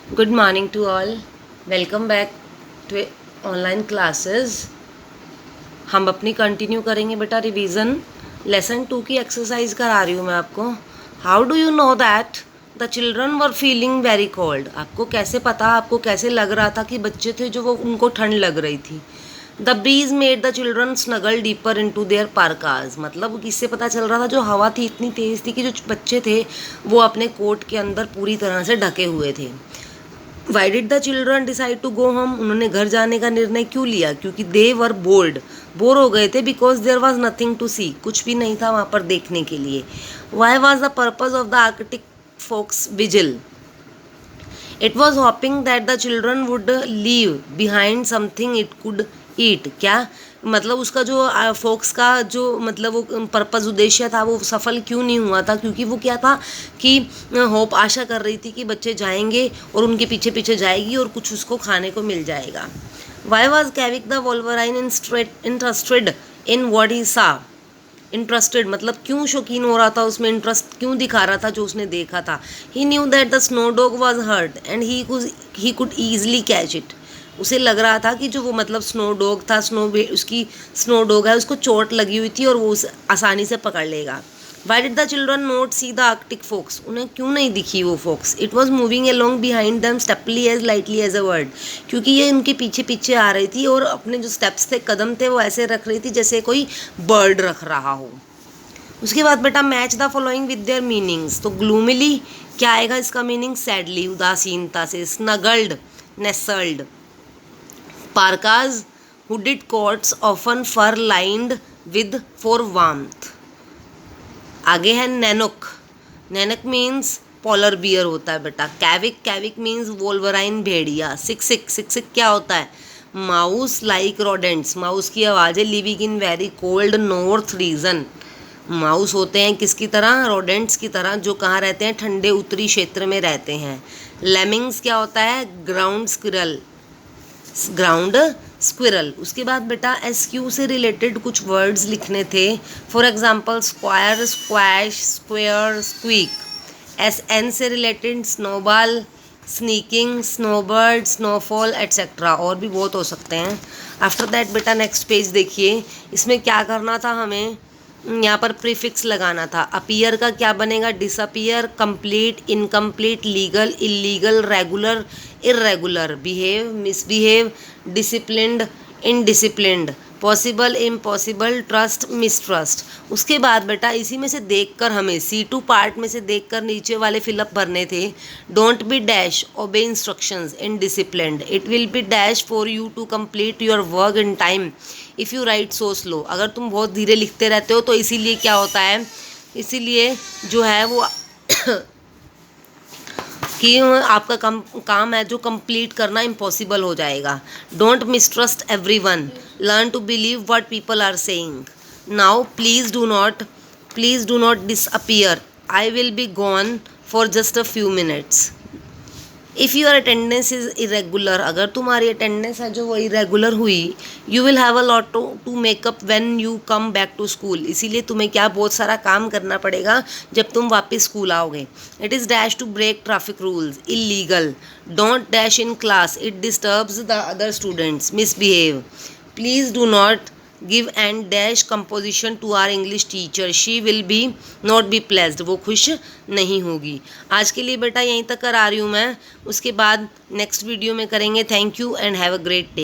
Good morning to all. Welcome back to online classes. हम अपनी continue करेंगे बेटा रिवीजन. लेसन 2 की एक्सरसाइज करा रही हूँ मैं आपको. How do you know that the children were feeling very cold. आपको कैसे पता, आपको कैसे लग रहा था कि बच्चे थे जो वो उनको ठंड लग रही थी. The breeze made the children snuggle deeper into their parkas. मतलब किससे पता चल रहा था, जो हवा थी इतनी तेज़ थी कि जो बच्चे थे वो अपने कोट के अंदर पूरी तरह से ढके हुए थे. Why did the children decide to go home. उन्होंने घर जाने का निर्णय क्यों लिया? क्योंकि दे वर बोर्ड. बोर हो गए थे. Because there was nothing to see. कुछ भी नहीं था वहाँ पर देखने के लिए. Why was the purpose of the Arctic fox's vigil. It was hoping that the children would leave behind something it could eat. क्या मतलब उसका जो फोक्स का जो मतलब वो पर्पज़ उद्देश्य था वो सफल क्यों नहीं हुआ था? क्योंकि वो क्या था कि होप आशा कर रही थी कि बच्चे जाएंगे और उनके पीछे पीछे जाएगी और कुछ उसको खाने को मिल जाएगा. Why was Kavik the wolverine interested in what he saw. Interested मतलब क्यों शौकीन हो रहा था, उसमें इंटरेस्ट क्यों दिखा रहा था जो उसने देखा था. He knew that the snow dog was hurt and he could easily catch it. उसे लग रहा था कि जो वो मतलब स्नो डॉग था, उसकी स्नो डॉग है, उसको चोट लगी हुई थी और वो उसे आसानी से पकड़ लेगा. Why did the children not see the Arctic fox. उन्हें क्यों नहीं दिखी वो fox? It was moving along behind them steply as lightly as a word. क्योंकि ये उनके पीछे पीछे आ रही थी और अपने जो स्टेप्स थे, कदम थे, वो ऐसे रख रही थी जैसे कोई बर्ड रख रहा हो. उसके बाद बेटा match the following with their meanings. तो ग्लूमिली क्या आएगा इसका मीनिंग? सैडली उदासीनता से. Snuggled nestled. Parkas hooded coats often fur lined with for warmth. आगे है Nanook. Nanook means polar bear होता है बेटा. कैविक मीन्स वोल्वराइन भेड़िया. सिक क्या होता है? Mouse like rodents. माउस की आवाज़ है. Living in very cold north region. Mouse होते हैं किसकी तरह? रोडेंट्स की तरह, जो कहाँ रहते हैं? ठंडे उत्तरी क्षेत्र में रहते हैं. लेमिंग्स क्या होता है? Ground squirrel. उसके बाद बेटा SQ से रिलेटेड कुछ वर्ड्स लिखने थे. For example square, squash, square, squeak. SN से related snowball, sneaking, snowbird, snowfall etcetera. और भी बहुत हो सकते हैं. आफ्टर दैट बेटा नेक्स्ट पेज देखिए. इसमें क्या करना था हमें? यहाँ पर प्रीफिक्स लगाना था. अपीयर का क्या बनेगा? Disappear, complete, incomplete, legal, illegal, regular, irregular, behave, misbehave, disciplined, indisciplined, possible, impossible, trust, mistrust. उसके बाद बेटा इसी में से देखकर हमें C2 पार्ट में से देखकर नीचे वाले फिलअप भरने थे. Don't be dash, obey instructions, indisciplined. It will be dash for you to complete your work in time if you write so slow. अगर तुम बहुत धीरे लिखते रहते हो तो इसीलिए क्या होता है, इसीलिए जो है वो कि आपका काम है जो कंप्लीट करना इम्पॉसिबल हो जाएगा. Don't mistrust everyone. Learn to believe what people are saying. Now please do not disappear. I will be gone for just a few minutes. If your attendance is irregular. अगर तुम्हारी attendance है जो वो irregular हुई, you will have a lot to make up when you come back to school. इसीलिए तुम्हें क्या बहुत सारा काम करना पड़ेगा जब तुम वापस स्कूल आओगे. It is dash to break traffic rules. Illegal. Don't dash in class. It disturbs the other students. Misbehave. Please do not give and dash composition to our English teacher. She will be not be placed. वो खुश नहीं होगी. आज के लिए बेटा यहीं तक करा रही हूँ मैं. उसके बाद नेक्स्ट वीडियो में करेंगे. Thank you and have a great day.